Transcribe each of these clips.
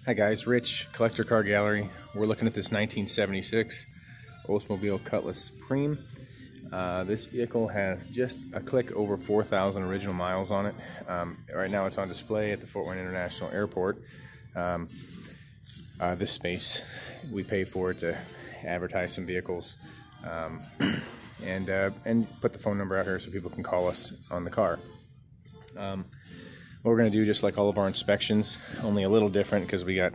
Hi guys, Rich, Collector Car Gallery. We're looking at this 1976 Oldsmobile Cutlass Supreme. This vehicle has just a click over 4,000 original miles on it. Right now it's on display at the Fort Wayne International Airport. This space we pay for to advertise some vehicles and put the phone number out here so people can call us on the car. What we're going to do, just like all of our inspections, only a little different because we got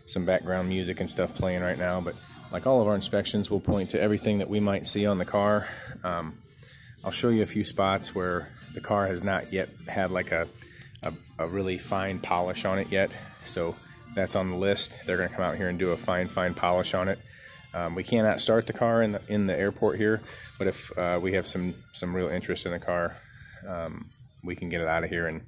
some background music and stuff playing right now, but like all of our inspections, we'll point to everything that we might see on the car. I'll show you a few spots where the car has not yet had like a really fine polish on it yet, so that's on the list. They're going to come out here and do a fine polish on it. We cannot start the car in the airport here, but if we have some real interest in the car, we can get it out of here and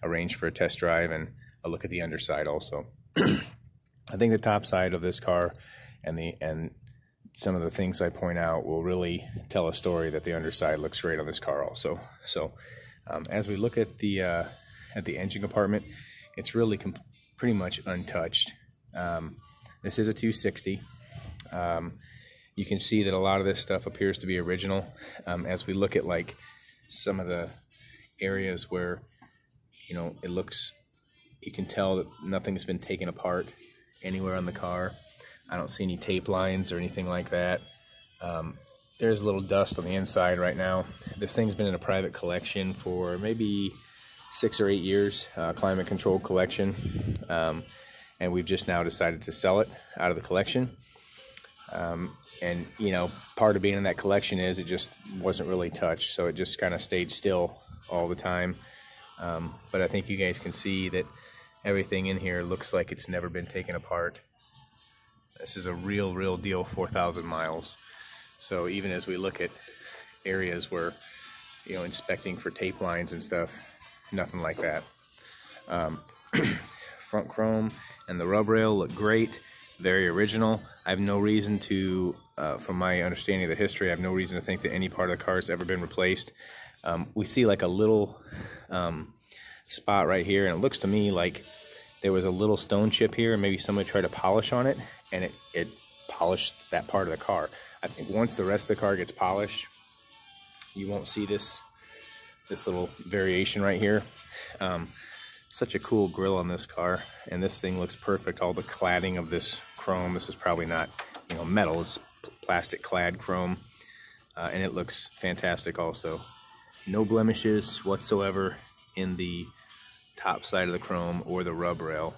arrange for a test drive and a look at the underside also. I think the top side of this car and some of the things I point out will really tell a story that the underside looks great on this car also. So as we look at the engine compartment, it's really pretty much untouched. This is a 260. You can see that a lot of this stuff appears to be original. As we look at like some of the areas where it looks, you can tell that nothing's been taken apart anywhere on the car. I don't see any tape lines or anything like that. There's a little dust on the inside right now. This thing's been in a private collection for maybe 6 or 8 years, climate control collection, and we've just now decided to sell it out of the collection. And part of being in that collection is it just wasn't really touched, so it just kind of stayed still all the time. But I think you guys can see that everything in here looks like it's never been taken apart. This is a real deal 4,000 miles. So even as we look at areas where, inspecting for tape lines and stuff, nothing like that. Front chrome and the rub rail look great, very original. I have no reason to, from my understanding of the history, I have no reason to think that any part of the car has ever been replaced. We see like a little spot right here, and it looks to me like there was a little stone chip here and maybe somebody tried to polish on it, and it polished that part of the car. I think once the rest of the car gets polished, you won't see this little variation right here. Such a cool grill on this car, and this thing looks perfect. All the cladding of this chrome, this is probably not metal, it's plastic clad chrome, and it looks fantastic also. No blemishes whatsoever in the top side of the chrome or the rub rail.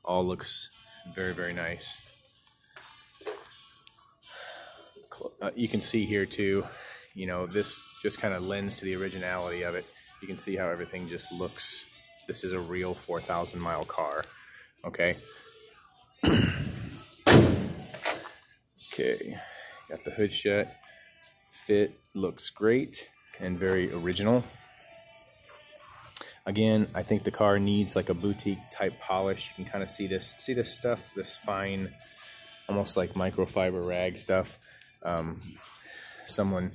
All looks very nice. You can see here too, this just kind of lends to the originality of it. You can see how everything just looks. This is a real 4,000 mile car. Okay. Okay, got the hood shut. Fit looks great and very original. Again, I think the car needs like a boutique type polish. You can kind of see this stuff, this fine, almost like microfiber rag stuff. Someone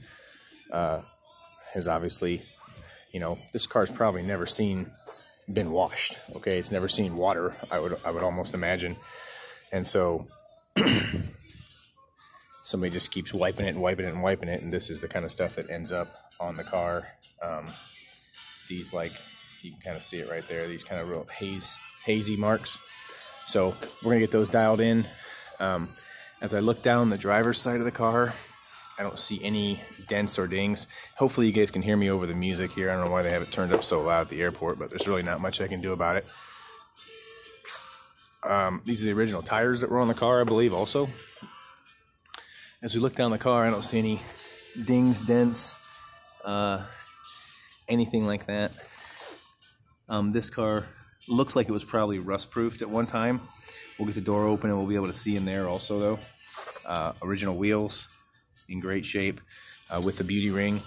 has obviously, this car's probably never been washed. Okay, it's never seen water, I would almost imagine, and so somebody just keeps wiping it, and this is the kind of stuff that ends up on the car. These, like, you can kind of see it right there, these kind of real hazy marks. So we're gonna get those dialed in. As I look down the driver's side of the car, I don't see any dents or dings. Hopefully you guys can hear me over the music here. I don't know why they have it turned up so loud at the airport, but there's really not much I can do about it. These are the original tires that were on the car, I believe, also. As we look down the car, I don't see any dings, dents, anything like that. This car looks like it was probably rust-proofed at one time. We'll get the door open and we'll be able to see in there also, though. Original wheels in great shape with the beauty ring.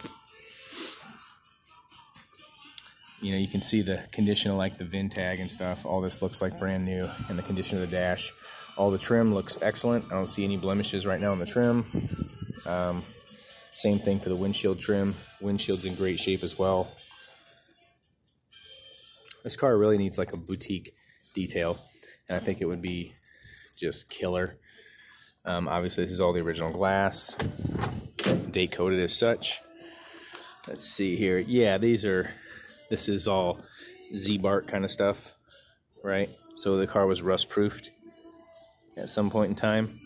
You can see the condition of like the VIN tag and stuff. All this looks like brand new, and the condition of the dash. All the trim looks excellent. I don't see any blemishes right now on the trim. Same thing for the windshield trim. Windshield's in great shape as well. This car really needs like a boutique detail. and I think it would be just killer. Obviously, this is all the original glass, date coded as such. Let's see here. Yeah, this is all Z-Bark kind of stuff, right? So the car was rust-proofed at some point in time.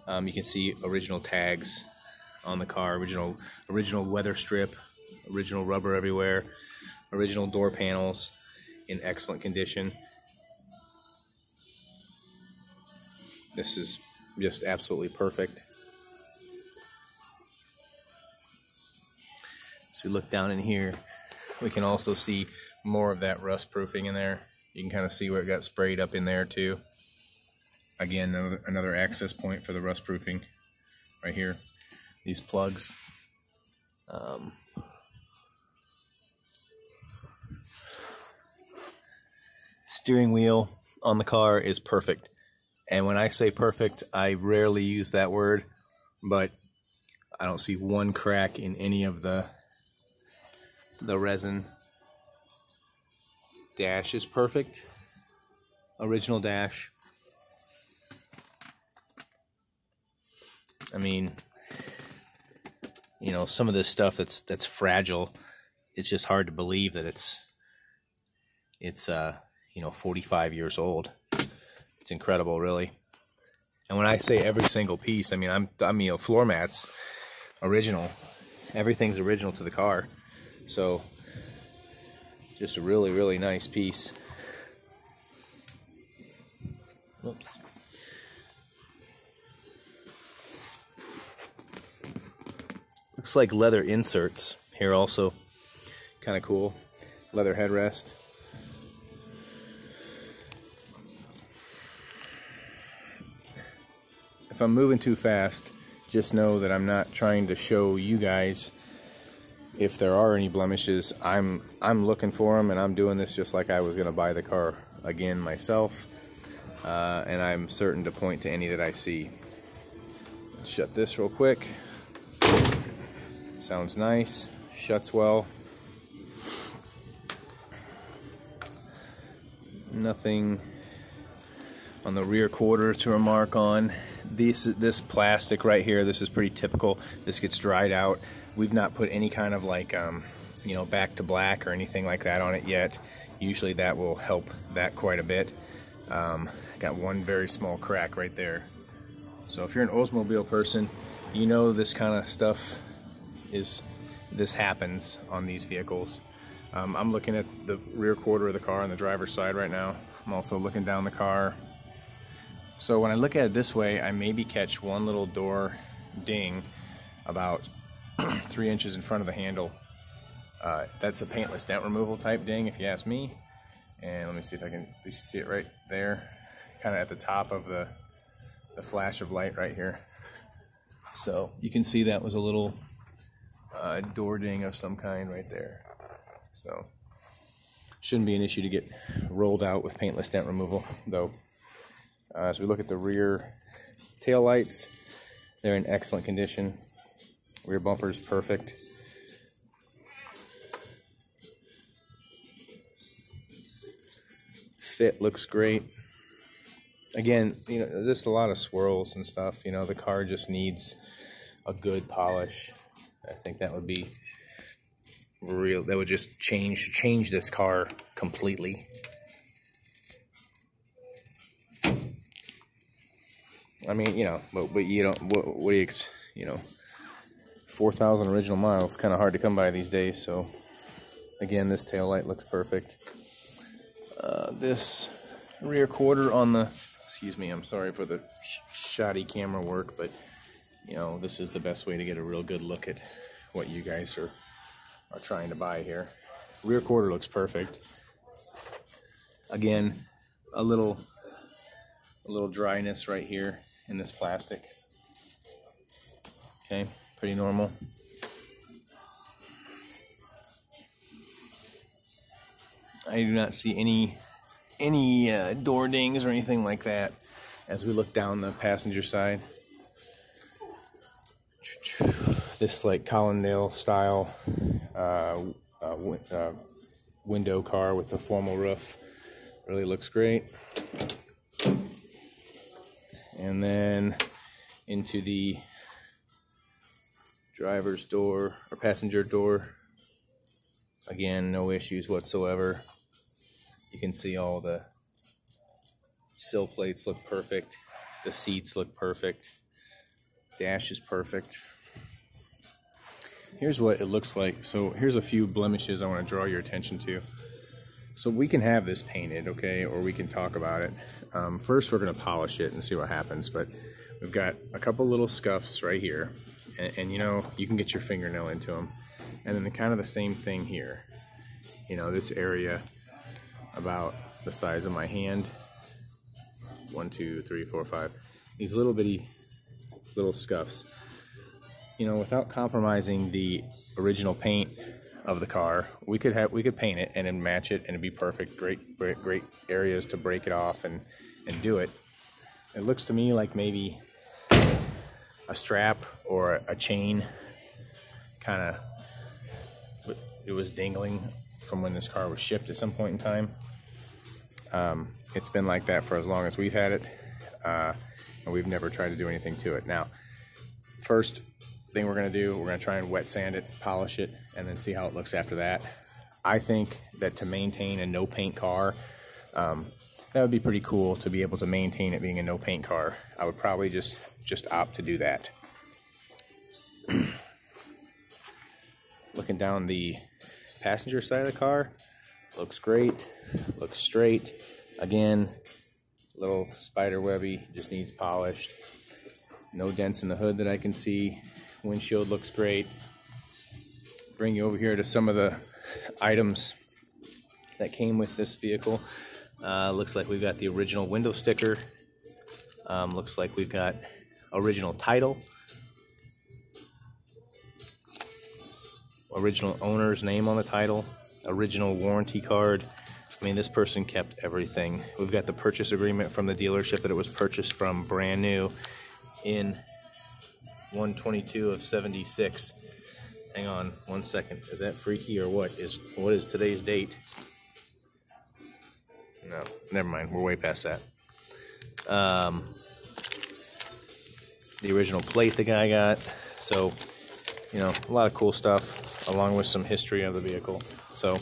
You can see original tags on the car, original weather strip, original rubber everywhere, original door panels in excellent condition. This is just absolutely perfect. So we look down in here, we can also see more of that rust proofing in there. You can kind of see where it got sprayed up in there too. Again, another access point for the rust proofing right here. These plugs. Steering wheel on the car is perfect. And when I say perfect, I rarely use that word, but I don't see one crack in any of the resin. Dash is perfect. Original dash. I mean, you know, some of this stuff that's fragile, it's just hard to believe that it's you know, 45 years old. It's incredible, really. And when I say every single piece, I mean, I'm you know, floor mats, original. Everything's original to the car. So, just a really, really nice piece. Whoops. Looks like leather inserts here also. Kind of cool. Leather headrest. If I'm moving too fast, just know that I'm not trying to show you guys if there are any blemishes. I'm looking for them, and I'm doing this just like I was going to buy the car again myself, and I'm certain to point to any that I see. Let's shut this real quick. Sounds nice, shuts well. Nothing on the rear quarter to remark on. This plastic right here, this is pretty typical. This gets dried out. We've not put any kind of like you know, back to black or anything like that on it yet. Usually that will help that quite a bit. Got one very small crack right there. So if you're an Oldsmobile person, you know this kind of stuff this happens on these vehicles. I'm looking at the rear quarter of the car on the driver's side right now. I'm also looking down the car. So when I look at it this way, I maybe catch one little door ding about 3 inches in front of the handle. That's a paintless dent removal type ding, if you ask me. And let me see if I can at least see it right there, kind of at the top of the flash of light right here. So you can see that was a little door ding of some kind right there. So shouldn't be an issue to get rolled out with paintless dent removal, though. As we look at the rear tail lights, they're in excellent condition. Rear bumper is perfect. Fit looks great. Again, you know, just a lot of swirls and stuff. You know, the car just needs a good polish. I think that would be real. That would just change this car completely. I mean, you know, but you don't. What do you know? 4,000 original miles, kind of hard to come by these days. So, again, this tail light looks perfect. This rear quarter on the. Excuse me, I'm sorry for the shoddy camera work, but you know, this is the best way to get a real good look at what you guys are trying to buy here. Rear quarter looks perfect. Again, a little dryness right here in this plastic. Okay, pretty normal. I do not see any door dings or anything like that as we look down the passenger side. This like Colindale style window car with the formal roof. Really looks great. And then into the driver's door or passenger door. Again, no issues whatsoever. You can see all the sill plates look perfect. The seats look perfect. Dash is perfect. Here's what it looks like. So here's a few blemishes I want to draw your attention to. So we can have this painted, okay, or we can talk about it. First, we're going to polish it and see what happens. But we've got a couple little scuffs right here, and you know, you can get your fingernail into them. And then kind of the same thing here. You know, this area about the size of my hand. 1, 2, 3, 4, 5. These little bitty little scuffs. You know, without compromising the original paint of the car, we could paint it and then match it and it'd be perfect. Great areas to break it off and do it. It looks to me like maybe a strap or a chain kind of, it was dangling from when this car was shipped at some point in time. It's been like that for as long as we've had it, and we've never tried to do anything to it. Now, first thing we're going to do, we're going to try and wet sand it, polish it, and then see how it looks after that. I think that to maintain a no paint car, that would be pretty cool to be able to maintain it being a no paint car. I would probably just opt to do that. Looking down the passenger side of the car, looks great, looks straight. Again, little spider webby, just needs polished. No dents in the hood that I can see. Windshield looks great. Bring you over here to some of the items that came with this vehicle. Looks like we've got the original window sticker. Looks like we've got original title. Original owner's name on the title. Original warranty card. I mean, this person kept everything. We've got the purchase agreement from the dealership that it was purchased from, brand new, in 1/22 of 76. Hang on one second. Is that freaky or what? What is today's date? No, never mind. We're way past that. The original plate the guy got. So, you know, a lot of cool stuff, along with some history of the vehicle. So,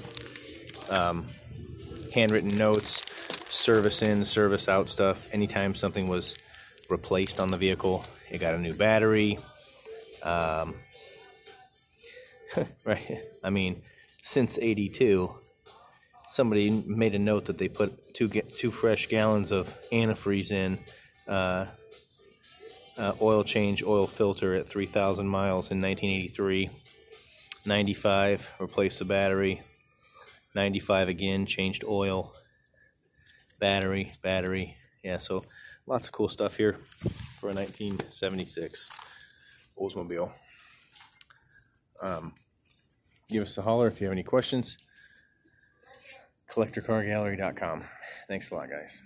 handwritten notes, service in, service out stuff. Anytime something was replaced on the vehicle, it got a new battery. Right. I mean, since '82, somebody made a note that they put two fresh gallons of antifreeze in. Oil change, oil filter at 3,000 miles in 1983. 95, replaced the battery. 95 again, changed oil. Battery. Yeah, so lots of cool stuff here for a 1976 Oldsmobile. Give us a holler if you have any questions. CollectorCarGallery.com. Thanks a lot, guys.